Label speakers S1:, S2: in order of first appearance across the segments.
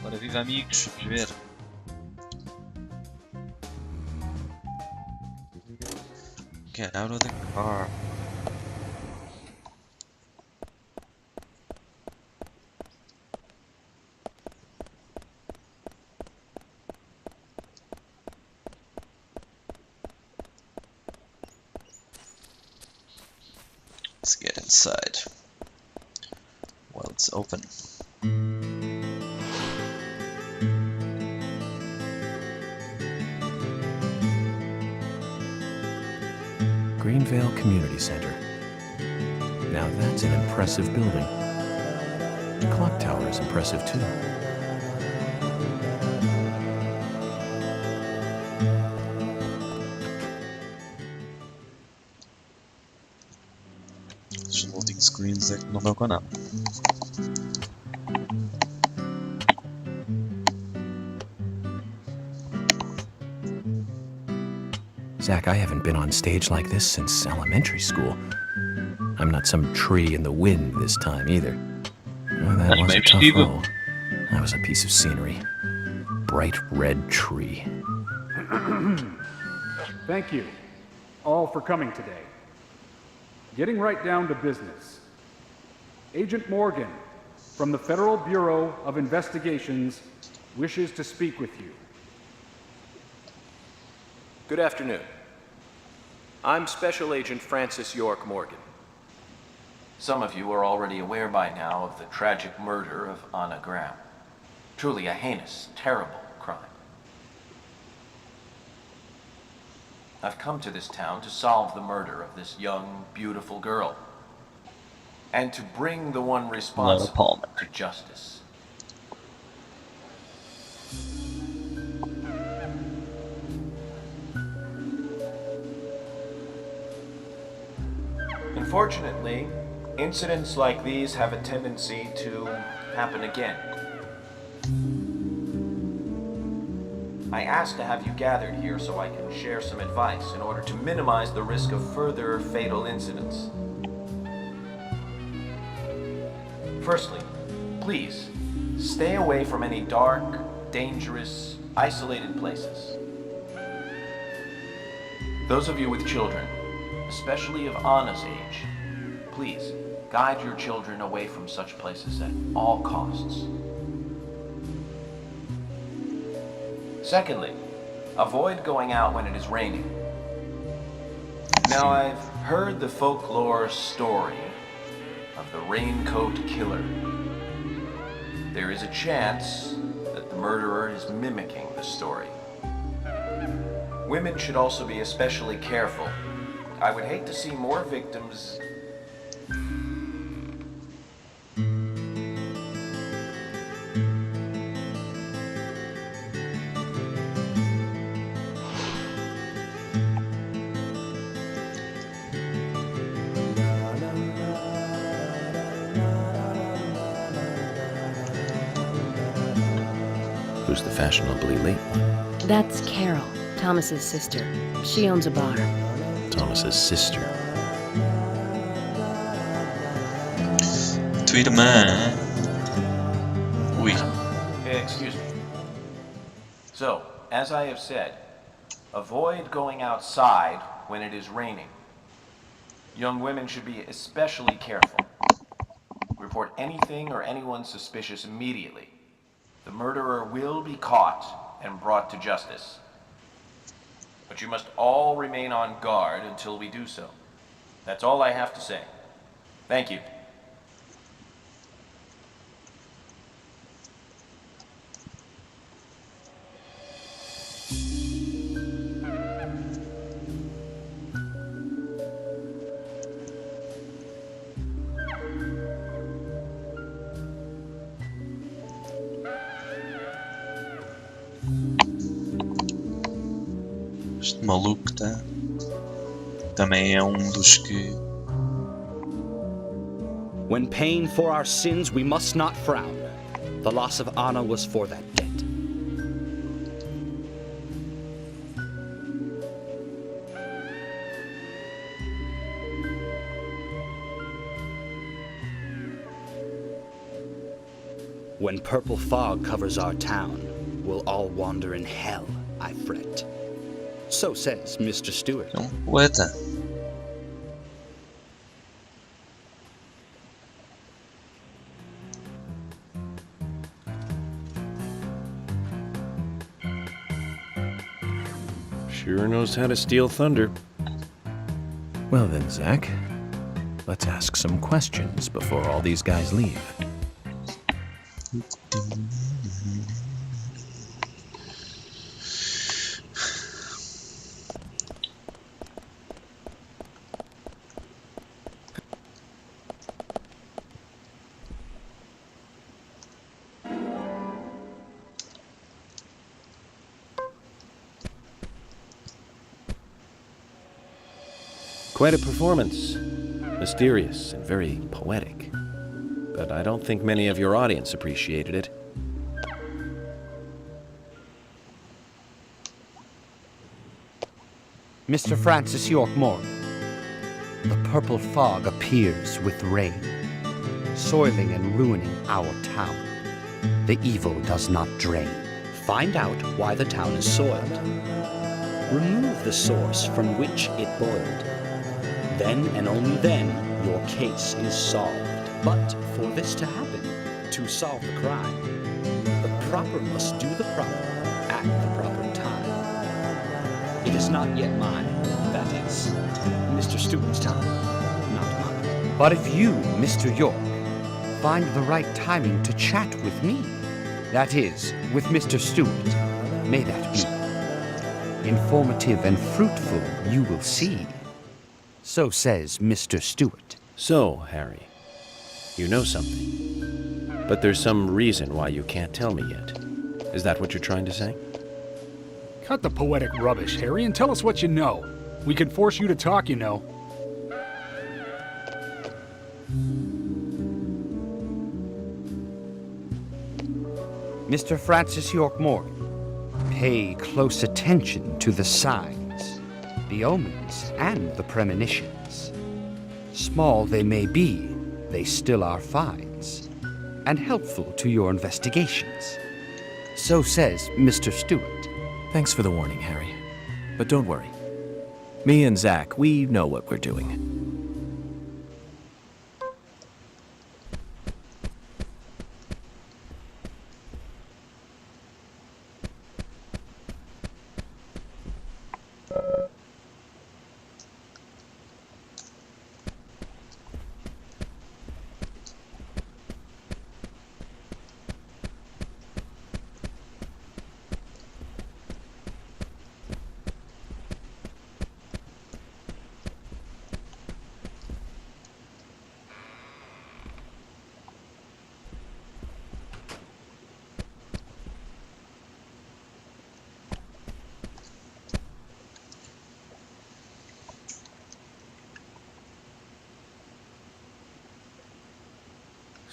S1: Ora viva amigos, vamos ver. Get out of the car. Let's get inside. Well, it's open.
S2: Greenvale Community Center. Now that's an impressive building. The clock tower is impressive too.
S1: Os loading screens é que não dão com nada.
S2: Zach, I haven't been on stage like this since elementary school. I'm not some tree in the wind this time either. Oh, that was a tough row. That was a piece of scenery. Bright red tree.
S3: Thank you all for coming today. Getting right down to business. Agent Morgan from the Federal Bureau of Investigations wishes to speak with you.
S4: Good afternoon. I'm Special Agent Francis York Morgan. Some of you are already aware by now of the tragic murder of Anna Graham. Truly a heinous, terrible crime. I've come to this town to solve the murder of this young, beautiful girl, and to bring the one responsible to justice. Unfortunately, incidents like these have a tendency to happen again. I asked to have you gathered here so I can share some advice in order to minimize the risk of further fatal incidents. Firstly, please, stay away from any dark, dangerous, isolated places. Those of you with children, especially of Anna's age, please guide your children away from such places at all costs. Secondly, avoid going out when it is raining. Now, I've heard the folklore story of the raincoat killer. There is a chance that the murderer is mimicking the story. Women should also be especially careful. I would hate to see more victims.
S2: Who's the fashionably late one?
S5: That's Carol, Thomas's sister. She owns a bar.
S2: Thomas's sister.
S1: Tua irmã. Ui.
S4: Excuse me. So, as I have said, avoid going outside when it is raining. Young women should be especially careful. Report anything or anyone suspicious immediately. The murderer will be caught and brought to justice. But you must all remain on guard until we do so. That's all I have to say. Thank you.
S1: Este maluco tá. Também é dos que.
S6: When paying for our sins, we must not frown. The loss of Anna was for that debt. When purple fog covers our town, we'll all wander in hell, I fret. So says Mr. Stewart.
S1: É um poeta.
S7: Sure knows how to steal thunder.
S2: Well then, Zach, let's ask some questions before all these guys leave.
S7: Quite a performance. Mysterious and very poetic. But I don't think many of your audience appreciated it.
S6: Mr. Francis York Morgan, the purple fog appears with rain, soiling and ruining our town. The evil does not drain. Find out why the town is soiled. Remove the source from which it boiled. Then and only then your case is solved. But for this to happen, to solve the crime, the proper must do the proper at the proper time. It is not yet mine, that is, Mr. Stewart's time, not mine. But if you, Mr. York, find the right timing to chat with me, that is, with Mr. Stewart, may that be. Informative and fruitful, you will see. So says Mr. Stewart.
S7: So, Harry, you know something. But there's some reason why you can't tell me yet. Is that what you're trying to say?
S3: Cut the poetic rubbish, Harry, and tell us what you know. We can force you to talk, you know.
S6: Mr. Francis York Morgan, pay close attention to the signs, the omens, and the premonitions. Small they may be, they still are finds, and helpful to your investigations. So says Mr. Stewart.
S2: Thanks for the warning, Harry. But don't worry. Me and Zach, we know what we're doing.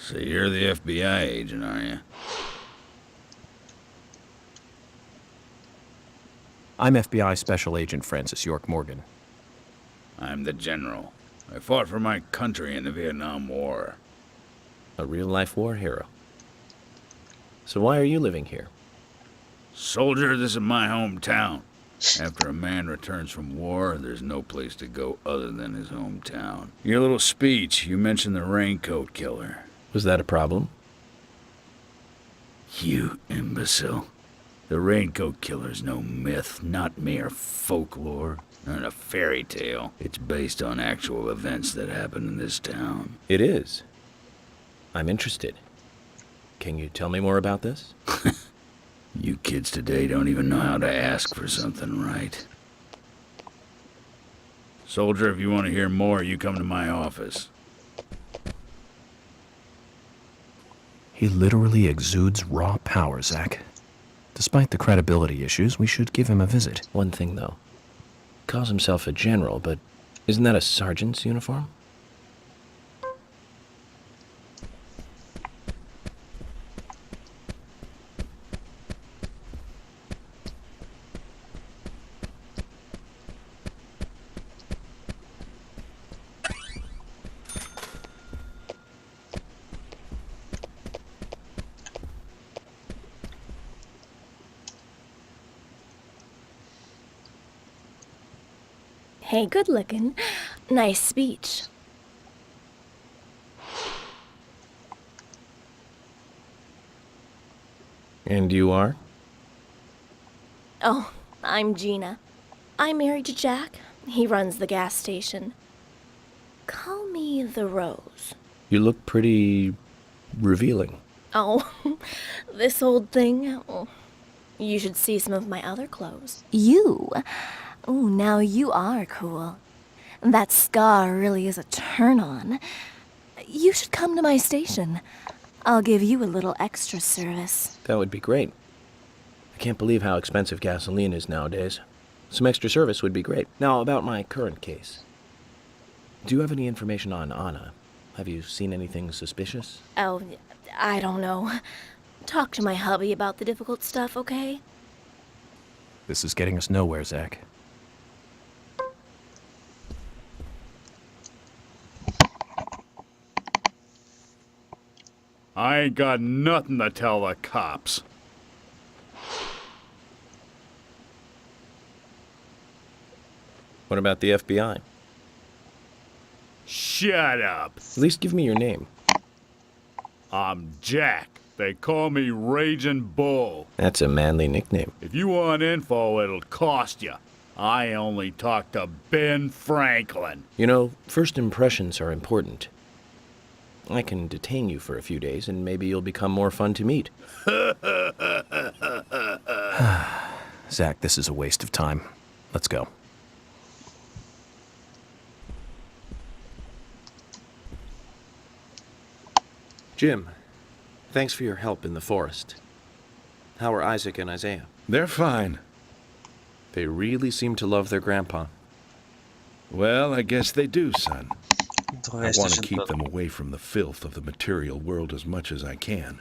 S8: So you're the FBI agent, are you?
S2: I'm FBI Special Agent Francis York Morgan.
S8: I'm the general. I fought for my country in the Vietnam War.
S7: A real-life war hero. So why are you living here?
S8: Soldier, this is my hometown. After a man returns from war, there's no place to go other than his hometown. Your little speech, you mentioned the raincoat killer.
S7: Was that a problem?
S8: You imbecile. The raincoat killer's no myth, not mere folklore, not a fairy tale. It's based on actual events that happened in this town.
S7: It is. I'm interested. Can you tell me more about this?
S8: You kids today don't even know how to ask for something right. Soldier, if you want to hear more, you come to my office.
S2: He literally exudes raw power, Zach. Despite the credibility issues, we should give him a visit.
S7: One thing, though. Calls himself a general, but isn't that a sergeant's uniform?
S9: Hey, good looking. Nice speech.
S7: And you are?
S9: Oh, I'm Gina. I'm married to Jack. He runs the gas station. Call me the Rose.
S7: You look pretty revealing.
S9: Oh, this old thing. Oh, you should see some of my other clothes. You? Oh, now you are cool. That scar really is a turn-on. You should come to my station. I'll give you a little extra service.
S7: That would be great. I can't believe how expensive gasoline is nowadays. Some extra service would be great. Now, about my current case. Do you have any information on Anna? Have you seen anything suspicious?
S9: Oh, I don't know. Talk to my hubby about the difficult stuff, okay?
S2: This is getting us nowhere, Zach.
S3: I ain't got nothing to tell the cops.
S7: What about the FBI?
S3: Shut up.
S7: At least give me your name.
S3: I'm Jack. They call me Raging Bull.
S7: That's a manly nickname.
S3: If you want info, it'll cost you. I only talk to Ben Franklin.
S7: You know, first impressions are important. I can detain you for a few days, and maybe you'll become more fun to meet.
S2: Zach, this is a waste of time. Let's go.
S7: Jim, thanks for your help in the forest. How are Isaac and Isaiah?
S8: They're fine.
S7: They really seem to love their grandpa.
S8: Well, I guess they do, son.
S1: De
S8: I
S1: resto
S8: want
S1: is
S8: to
S1: het
S8: keep
S1: wel-
S8: them away from the filth of the material world as much as I can.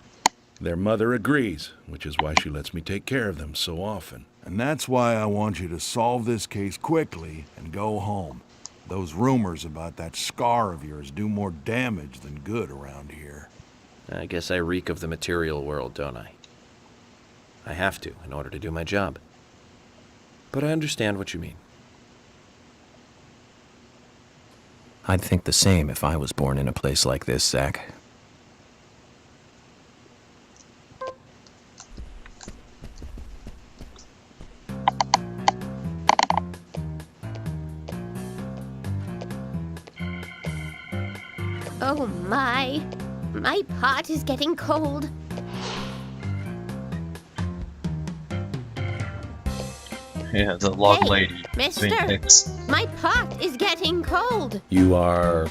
S8: Their mother agrees, which is why she lets me take care of them so often.
S10: And that's why I want you to solve this case quickly and go home. Those rumors about that scar of yours do more damage than good around here.
S7: I guess I reek of the material world, don't I? I have to, in order to do my job. But I understand what you mean.
S2: I'd think the same if I was born in a place like this, Zach.
S11: Oh my pot is getting cold.
S1: Yeah, the log
S11: Hey,
S1: lady.
S11: mister.
S1: Doing things.
S11: My pot is getting cold.
S7: You are...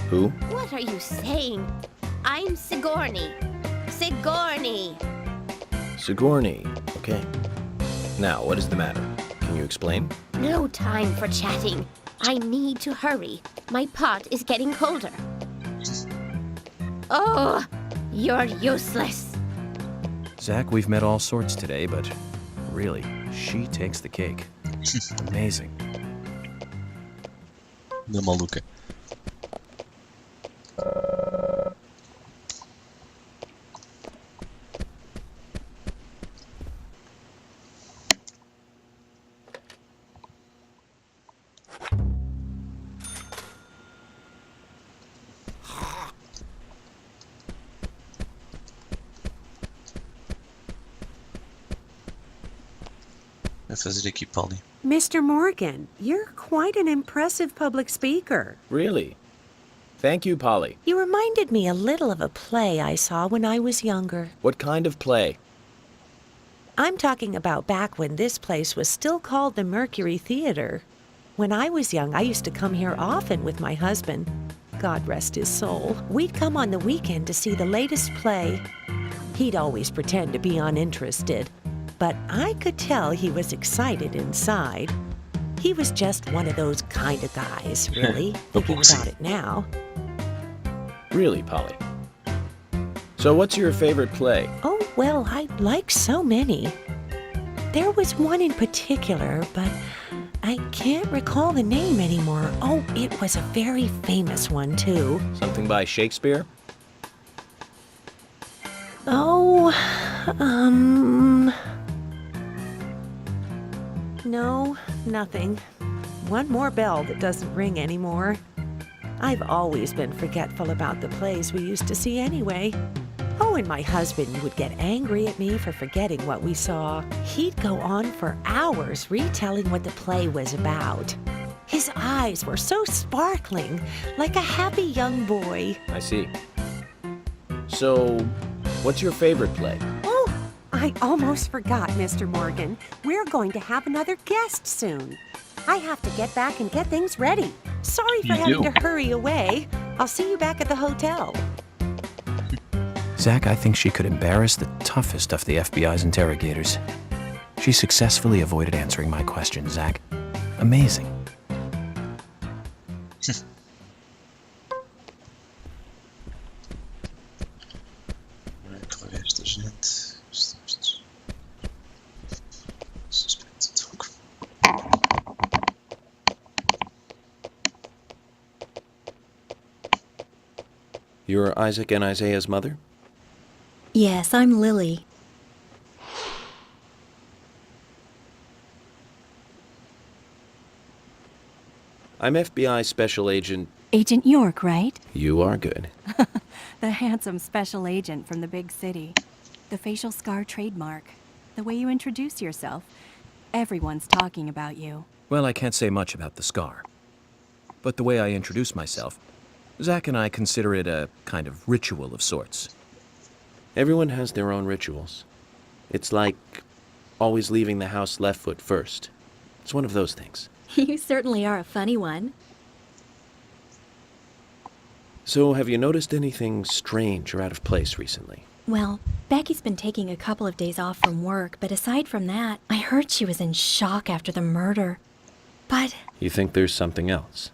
S7: who?
S11: What are you saying? I'm Sigourney. Sigourney.
S7: Sigourney. Okay. Now, what is the matter? Can you explain?
S11: No time for chatting. I need to hurry. My pot is getting colder. Oh, you're useless.
S2: Zach, we've met all sorts today, but really, she takes the cake. Amazing.
S1: De maluca. Vai fazer aqui, Polly.
S12: Mr. Morgan, you're quite an impressive public speaker.
S7: Really? Thank you, Polly.
S12: You reminded me a little of a play I saw when I was younger.
S7: What kind of play?
S12: I'm talking about back when this place was still called the Mercury Theater. When I was young, I used to come here often with my husband. God rest his soul. We'd come on the weekend to see the latest play. He'd always pretend to be uninterested, but I could tell he was excited inside. He was just one of those kind of guys, really, thinking about it now.
S7: Really, Polly? So what's your favorite play?
S12: Oh, well, I like so many. There was one in particular, but I can't recall the name anymore. Oh, it was a very famous one, too.
S7: Something by Shakespeare?
S12: Oh, no, nothing. one more bell that doesn't ring anymore. I've always been forgetful about the plays we used to see anyway. Oh, and my husband would get angry at me for forgetting what we saw. He'd go on for hours retelling what the play was about. His eyes were so sparkling, like a happy young boy.
S7: I see. So, what's your favorite play?
S13: Oh, I almost forgot, Mr. Morgan. We're going to have another guest soon. I have to get back and get things ready. Sorry for having to hurry away. I'll see you back at the hotel.
S2: Zach, I think she could embarrass the toughest of the FBI's interrogators. She successfully avoided answering my question, Zach. Amazing.
S7: You're Isaac and Isaiah's mother?
S9: Yes, I'm Lily.
S7: I'm FBI Special Agent...
S14: Agent York, right?
S7: You are good.
S14: The handsome special agent from the big city. The facial scar trademark. The way you introduce yourself. Everyone's talking about you.
S2: Well, I can't say much about the scar. But the way I introduce myself, Zach and I consider it a kind of ritual of sorts.
S7: Everyone has their own rituals. It's like always leaving the house left foot first. It's one of those things.
S14: You certainly are a funny one.
S7: So, have you noticed anything strange or out of place recently?
S14: Well, Becky's been taking a couple of days off from work, but aside from that, I heard she was in shock after the murder. But...
S7: You think there's something else?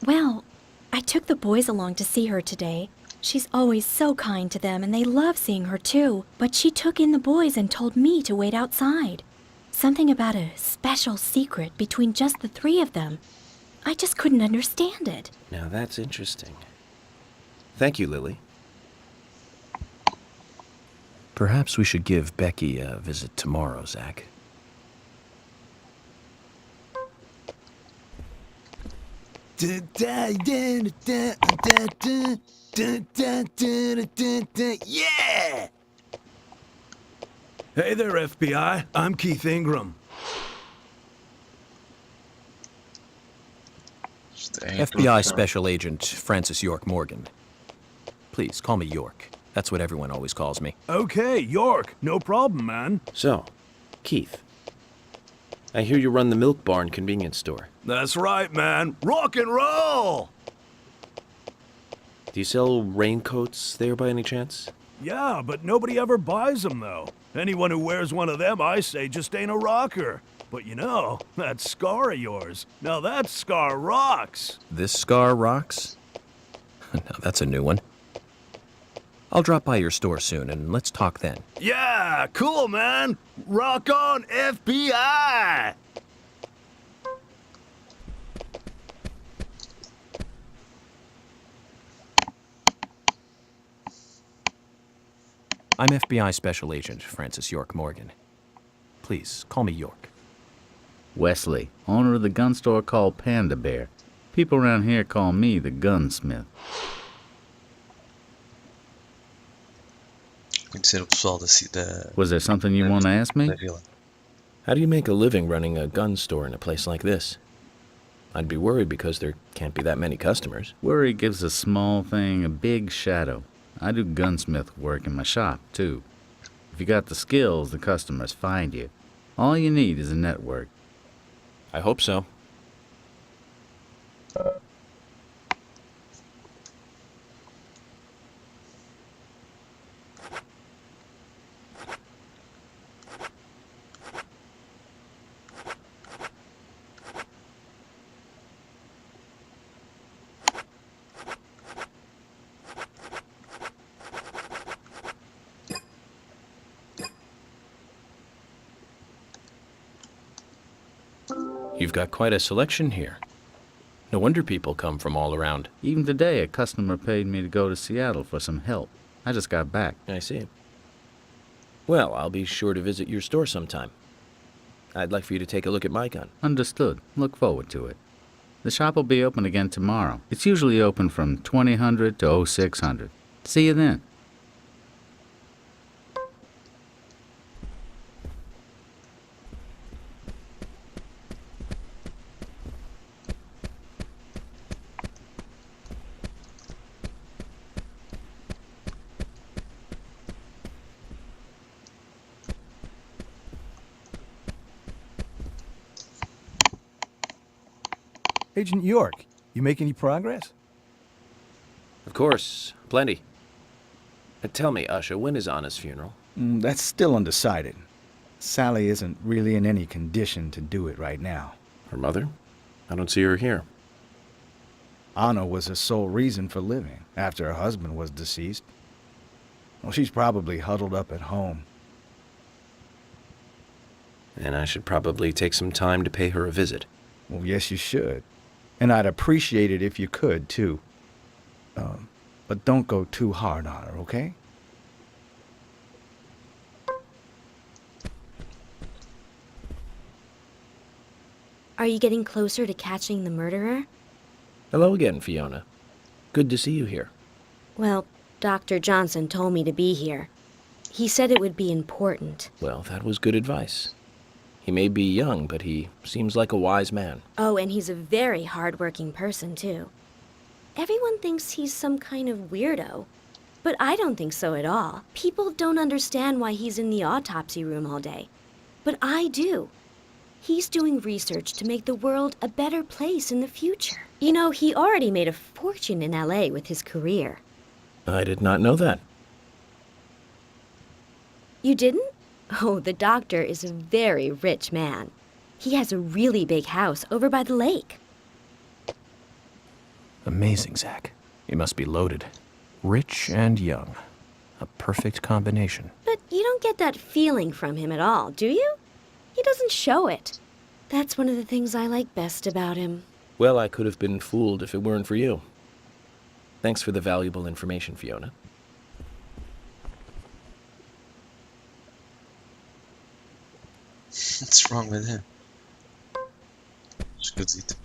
S14: Well, I took the boys along to see her today. She's always so kind to them, and they love seeing her too. But she took in the boys and told me to wait outside. Something about a special secret between just the three of them. I just couldn't understand it.
S7: Now that's interesting. Thank you, Lily.
S2: Perhaps we should give Becky a visit tomorrow, Zach.
S10: Yeah! Hey there, FBI. I'm Keith Ingram.
S2: FBI Special Agent Francis York Morgan. Please, call me York. That's what everyone always calls me.
S10: Okay, York. No problem, man.
S7: So, Keith, I hear you run the Milk Barn convenience store.
S10: That's right, man. Rock and roll!
S7: Do you sell raincoats there by any chance?
S10: Yeah, but nobody ever buys them, though. Anyone who wears one of them, I say, just ain't a rocker. But you know, that scar of yours, now that scar rocks.
S2: This scar rocks? Now that's a new one. I'll drop by your store soon, and let's talk then.
S10: Yeah, cool, man. Rock on, FBI!
S2: I'm FBI Special Agent Francis York Morgan. Please, call me York.
S8: Wesley, owner of the gun store called Panda Bear. People around here call me the gunsmith. Was there something you want to ask me?
S7: How do you make a living running a gun store in a place like this? I'd be worried because there can't be that many customers.
S8: Worry gives a small thing a big shadow. I do gunsmith work in my shop, too. If you got the skills, the customers find you. All you need is a network.
S7: I hope so.
S2: You've got quite a selection here. No wonder people come from all around.
S8: Even today, a customer paid me to go to Seattle for some help. I just got back.
S7: I see. Well, I'll be sure to visit your store sometime. I'd like for you to take a look at my gun.
S8: Understood. Look forward to it. The shop will be open again tomorrow. It's usually open from 2000 to 0600. See you then.
S15: Agent York, you make any progress?
S7: Of course, plenty. Tell me, Usha, when is Anna's funeral?
S15: That's still undecided. Sally isn't really in any condition to do it right now.
S7: Her mother? I don't see her here.
S15: Anna was her sole reason for living after her husband was deceased. Well, she's probably huddled up at home.
S7: And I should probably take some time to pay her a visit.
S15: Well, yes, you should. And I'd appreciate it if you could, too. But don't go too hard on her, okay?
S9: Are you getting closer to catching the murderer?
S7: Hello again, Fiona. Good to see you here.
S9: Well, Dr. Johnson told me to be here. He said it would be important.
S7: Well, that was good advice. He may be young, but he seems like a wise man.
S9: Oh, and he's a very hard-working person, too. Everyone thinks he's some kind of weirdo, but I don't think so at all. People don't understand why he's in the autopsy room all day, but I do. He's doing research to make the world a better place in the future. You know, he already made a fortune in LA with his career.
S7: I did not know that.
S9: You didn't? Oh, the doctor is a very rich man. He has a really big house over by the lake.
S2: Amazing, Zach. He must be loaded. Rich and young. A perfect combination.
S9: But you don't get that feeling from him at all, do you? He doesn't show it. That's one of the things I like best about him.
S7: Well, I could have been fooled if it weren't for you. Thanks for the valuable information, Fiona.
S1: What's wrong with him? Esquisito.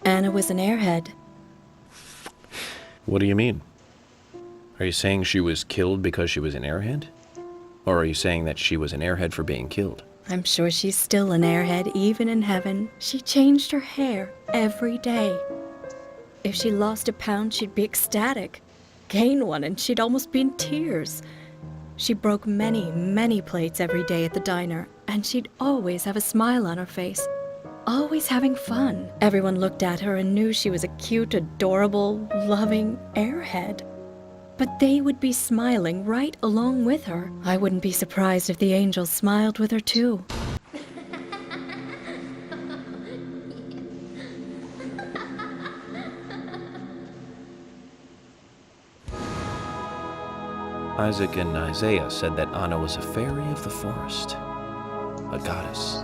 S14: Anna was an airhead.
S7: What do you mean? Are you saying she was killed because she was an airhead? Or are you saying that she was an airhead for being killed?
S14: I'm sure she's still an airhead, even in heaven. She changed her hair every day. If she lost a pound, she'd be ecstatic. Gain one, and she'd almost be in tears. She broke many, many plates every day at the diner, and she'd always have a smile on her face. Always having fun. Everyone looked at her and knew she was a cute, adorable, loving airhead. But they would be smiling right along with her. I wouldn't be surprised if the angels smiled with her too.
S7: Isaac and Isaiah said that Anna was a fairy of the forest, a goddess.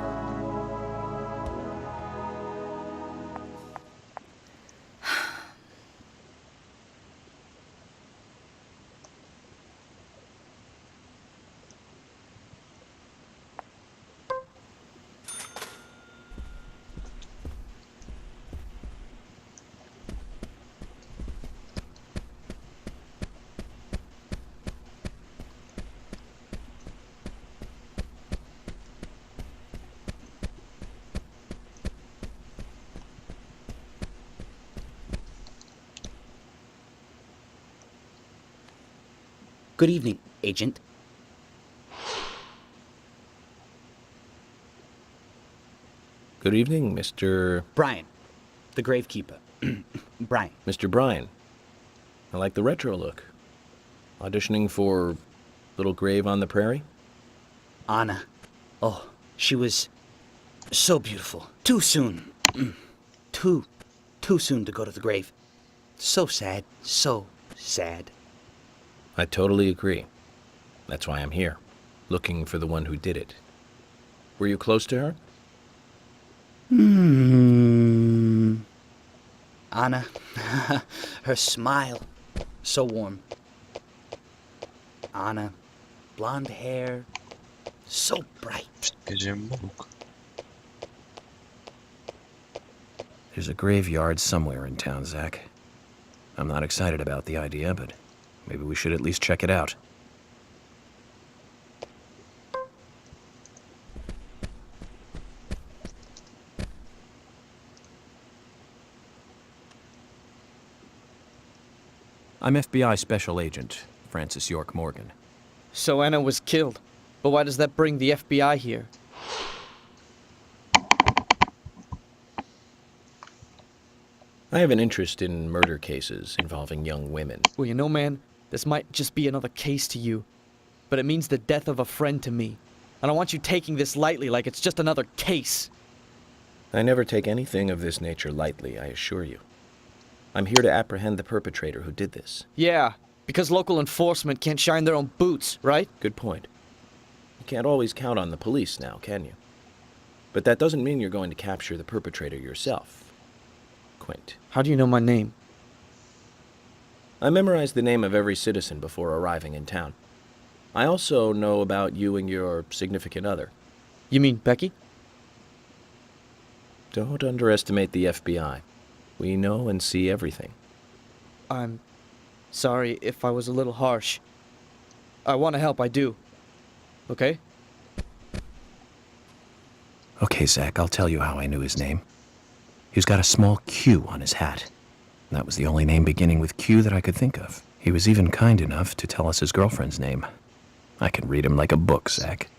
S16: Good evening, Agent.
S7: Good evening, Mr.
S16: Brian, the gravekeeper. Brian.
S7: Mr. Brian. I like the retro look. Auditioning for Little Grave on the Prairie?
S16: Anna. Oh, she was so beautiful. Too soon. Too soon to go to the grave. So sad. So sad.
S7: I totally agree. That's why I'm here, looking for the one who did it. Were you close to her?
S16: Anna. Her smile. So warm. Anna. Blonde hair. So bright.
S2: There's a graveyard somewhere in town, Zach. I'm not excited about the idea, but maybe we should at least check it out. I'm FBI Special Agent Francis York Morgan.
S17: So Anna was killed. But why does that bring the FBI here?
S7: I have an interest in murder cases involving young women.
S17: Well, you know, man, this might just be another case to you. But it means the death of a friend to me. I don't want you taking this lightly like it's just another case.
S7: I never take anything of this nature lightly, I assure you. I'm here to apprehend the perpetrator who did this.
S17: Yeah, because local enforcement can't shine their own boots, right?
S7: Good point. You can't always count on the police now, can you? But that doesn't mean you're going to capture the perpetrator yourself. Quint.
S17: How do you know my name?
S7: I memorized the name of every citizen before arriving in town. I also know about you and your significant other.
S17: You mean Becky?
S7: Don't underestimate the FBI. We know and see everything.
S17: I'm sorry if I was a little harsh. I want to help, I do. Okay?
S2: Okay, Zach, I'll tell you how I knew his name. He's got a small Q on his hat. That was the only name beginning with Q that I could think of. He was even kind enough to tell us his girlfriend's name. I can read him like a book, Zach.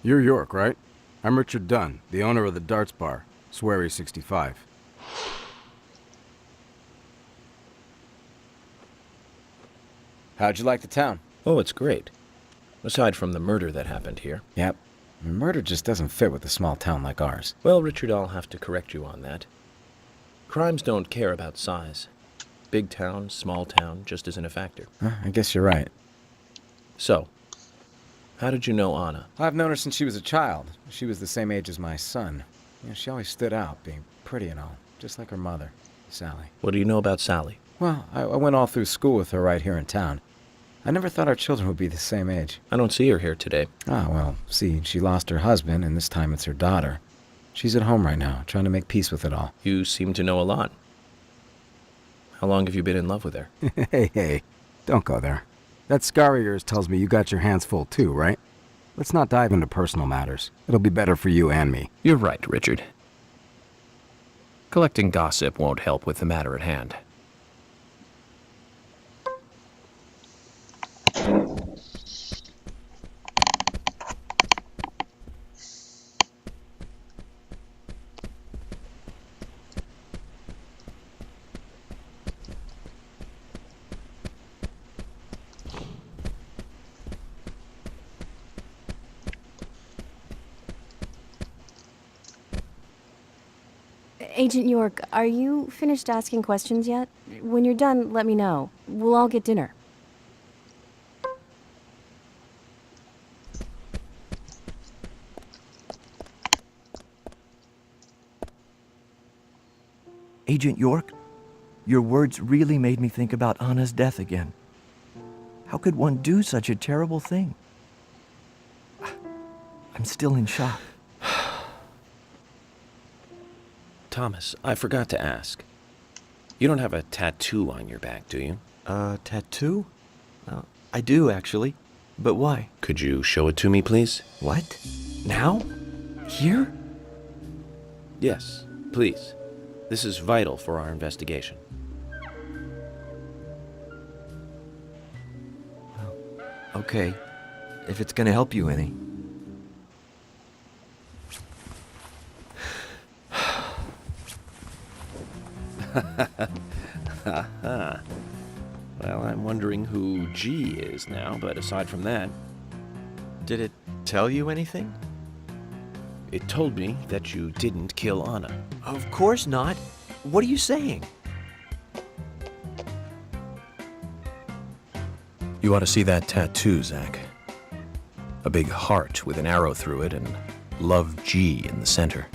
S18: You're York, right? I'm Richard Dunn, the owner of the Darts Bar, Swery 65.
S15: How'd you like the town?
S7: Oh, it's great. Aside from the murder that happened here.
S15: Yep. Murder just doesn't fit with a small town like ours.
S7: Well, Richard, I'll have to correct you on that. Crimes don't care about size. Big town, small town, just isn't a factor.
S15: I guess you're right.
S7: So, how did you know Anna?
S15: I've known her since she was a child. She was the same age as my son. She always stood out, being pretty and all, just like her mother, Sally.
S7: What do you know about Sally?
S15: Well, I went all through school with her right here in town. I never thought our children would be the same age.
S7: I don't see her here today.
S15: Ah, well, see, she lost her husband, and this time it's her daughter. She's at home right now, trying to make peace with it all.
S7: You seem to know a lot. How long have you been in love with her?
S18: Hey, don't go there. That scar of yours tells me you got your hands full too, right? Let's not dive into personal matters. It'll be better for you and me.
S2: You're right, Richard. Collecting gossip won't help with the matter at hand.
S5: Agent York, are you finished asking questions yet? When you're done, let me know. We'll all get dinner.
S19: Agent York, your words really made me think about Anna's death again. How could one do such a terrible thing? I'm still in shock.
S7: Thomas, I forgot to ask. You don't have a tattoo on your back, do you?
S19: Tattoo? I do, actually. But why?
S7: Could you show it to me, please?
S19: What? Now? Here?
S7: Yes, please. This is vital for our investigation.
S19: Okay, if it's gonna help you any.
S7: Well, I'm wondering who G is now, but aside from that...
S2: Did it tell you anything?
S7: It told me that you didn't kill Anna.
S2: Of course not. What are you saying? You ought to see that tattoo, Zach. A big heart with an arrow through it and Love G in the center.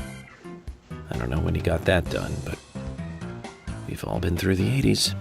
S7: I don't know when he got that done, but we've all been through the 80s.